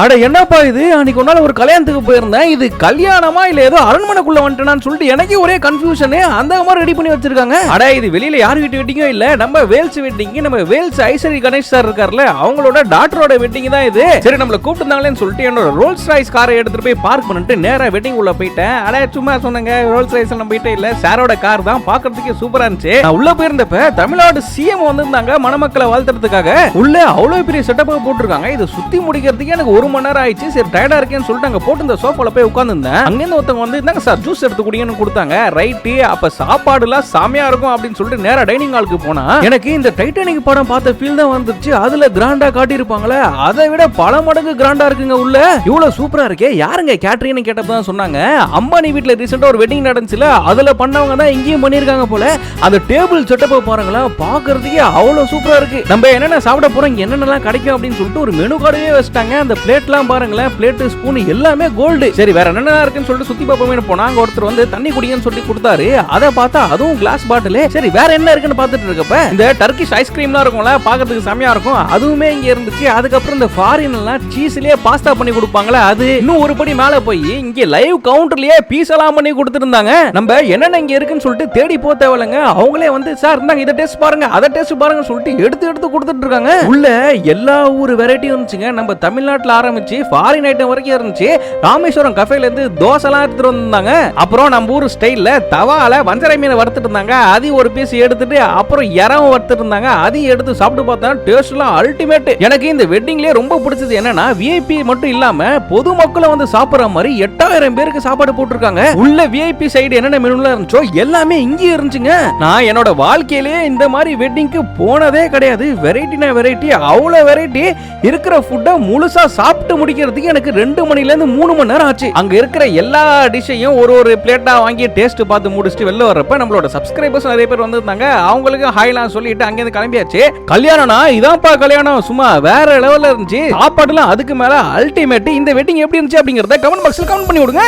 அட என்னப்பா இது, அன்னைக்கு ஒரு நாள் ஒரு கல்யாணத்துக்கு போயிருந்தேன். இது கல்யாணமா இல்ல ஏதோ அரண்மனைக்குள்ள வந்துட்டான்னு சொல்லிட்டு எனக்கே ஒரே கன்ஃபியூஷன். அந்த மாதிரி ரெடி பண்ணி வச்சிருக்காங்க. அட இது வெளியில யார் வீட்டு வெட்டிங்கோ இல்ல, நம்ம வேல்ஸ் வெட்டிங். நம்ம வேல்ஸ் ஐஸ்வரி கணேஷ் சார் இருக்கார்ல, அவங்களோட டாக்டரோட வெட்டிங் தான் இது. சரி நம்மள கூப்பிட்டுருந்தாங்களேன்னு சொல்லிட்டு என்னோட ரோல்ஸ் ராய்ஸ் காரை எடுத்துட்டு போய் பார்க் பண்ணிட்டு நேரா வெட்டிங் உள்ள போயிட்டேன். அட சும்மா சொன்னங்க, ரோல்ஸ் ராய்ஸ் எல்லாம் போயிட்டே இல்ல, சாரோட கார் தான். பாக்குறதுக்கே சூப்பரா இருந்துச்சு. நான் உள்ள போயிருந்தப்ப தமிழ்நாடு சிஎம் வந்திருந்தாங்க மணமக்களை வாழ்த்துறதுக்காக. உள்ள அவ்வளவு பெரிய செட்டப் போட்டுருக்காங்க. இதை சுத்தி முடிக்கிறதுக்கு எனக்கு 1 மணி நேரம் ஆயிடுச்சு. சரி டயர்டா இருக்கேன்னு சொல்லிட்டு அங்க போட்டு இந்த சோஃபால போய் உட்கார்ந்திருந்தேன். அங்க இருந்து ஒருத்தங்க வந்து இந்தாங்க சார் ஜூஸ் எடுத்து குடிங்கன்னு கொடுத்தாங்க. ரைட், அப்ப சாப்பாடுலாம் செமையா இருக்கும் அப்படின்னு சொல்லிட்டு நேரா டைனிங் ஹாலுக்கு போனா எனக்கு இந்த டைட்டானிக் படம் பார்த்த ஃபீல் தான் வந்துச்சு. அதுல கிராண்டா காட்டி இருப்பாங்களே, அதை விட பல மடங்கு கிராண்டா இருக்குங்க. உள்ள இவ்வளவு சூப்பரா இருக்கே. யாருங்க கேட்டரிங்னு கேட்டப்பதான் சொன்னாங்க, அம்பானி வீட்ல ரீசெண்டா ஒரு வெட்டிங் நடந்துச்சுல, அதுல பண்ணவங்க தான் இங்கேயும் பண்ணிருக்காங்க போல. அந்த டேபிள் செட்டப் பாருங்களா, பாக்குறதுக்கே அவ்வளவு சூப்பரா இருக்கு. நம்ம என்னென்ன சாப்பிட போறோம், என்னென்னலாம் கிடைக்கும் அப்படின்னு சொல்லிட்டு ஒரு மெனு கார்டே வச்சிட்டாங்க. அந்த பிளேட்லாம் பாருங்களேன், பிளேட் ஸ்பூன் எல்லாமே கோல்டு. சரி வேற என்ன இருக்குன்னு சொல்லிட்டு சுத்தி பார்ப்போமே போனா அங்க ஒருத்தர் வந்து தண்ணி குடிங்கன்னு சொல்லி கொடுத்தாரு. அதை பார்த்தா அதுவும் கிளாஸ் பாட்டில். சரி வேற என்ன இருக்குன்னு பார்த்துட்டு இருக்கப்ப இந்த டர்க்கிஷ் ஐஸ்கிரீம்லாம் இருக்கும்ல, பாக்கிறதுக்கு செமையா இருக்கும், அதுவுமே இங்க இருந்துச்சு. அதுக்கப்புறம் இந்த ஃபாரின் எல்லாம் சீஸ்லயே பாஸ்தா பண்ணி கொடுப்பாங்களே, அது இன்னும் ஒரு படி மேல போய் இங்க லைவ் கவுண்டர்லயே பீஸ் எல்லாம் பண்ணி கொடுத்துருந்தாங்க. நம்ம என்னென்ன இங்க இருக்குன்னு சொல்லிட்டு தேடி போ தேவையில்லைங்க, அவங்களே வந்து சார் இந்தாங்க இதை டேஸ்ட் பாருங்க, அதை டேஸ்ட் பாருங்க சொல்லிட்டு எடுத்து எடுத்து கொடுத்துட்டு இருக்காங்க. உள்ள எல்லா ஊர் வெரைட்டியும் இருந்துச்சுங்க. நம்ம தமிழ்நாட்டுல ஆரம்பிச்சு ஃபாரின் ஐட்டம் வரைக்கும் இருந்துச்சு. ராமேஸ்வரம் கஃபேல இருந்து தோசை எல்லாம் எடுத்துட்டு வந்தாங்க. அப்புறம் நம்ம ஊர் ஸ்டைல்ல தவால வஞ்சரை மீன் வறுத்துட்டு இருந்தாங்க. அது ஒரு பீஸ் எடுத்துட்டு அப்புறம் இறவும் வறுத்துட்டு இருந்தாங்க. அதையும் எடுத்து சாப்பிட்டு பார்த்தா டேஸ்ட் எல்லாம் அல்டிமேட். எனக்கு இந்த வெட்டிங்லயே ரொம்ப பிடிச்சது என்னன்னா, விஐபி மட்டும் இல்லாம பொதுமக்களும் வந்து சாப்பிடுற மாதிரி 8000 பேருக்கு சாப்பாடு போட்டுருக்காங்க. உள்ள விஐபி சைடு என்னென்ன மெனுல இருந்துச்சோ எல்லாமே இங்கே இருந்துச்சுங்க. நான் என்னோட வாழ்க்கையிலேயே இந்த மாதிரி வெட்டிங்க்கு போனதே கிடையாது. வெரைட்டினா வெரைட்டி, அவ்வளவு வெரைட்டி. இருக்கிற ஃபுட்டை முழுசா சாப்பிட்டு முடிக்கிறதுக்கு எனக்கு 2 மணில இருந்து 3 மணி நேரம் ஆச்சு. அங்க இருக்கிற எல்லா டிஷ்ஷையும் ஒரு பிளேட்டா வாங்கி டேஸ்ட் பார்த்து முடிச்சுட்டு வெளில வரப்ப நம்மளோட சப்ஸ்கிரைபர்ஸ் நிறைய பேர் வந்திருந்தாங்க. அவங்களுக்கு ஹாய்லாம் சொல்லிட்டு அங்க இருந்து கிளம்பியாச்சு. கல்யாணம்னா இதான்ப்பா கல்யாணம், சும்மா வேற லெவல்ல இருந்துச்சு. சாப்பாடுலாம் அதுக்கு மேல அல்டிமேட். இந்த வெட்டிங் எப்படி இருந்துச்சு அப்படிங்கறத கமெண்ட் பாக்ஸ்ல கமெண்ட் பண்ணி விடுங்க.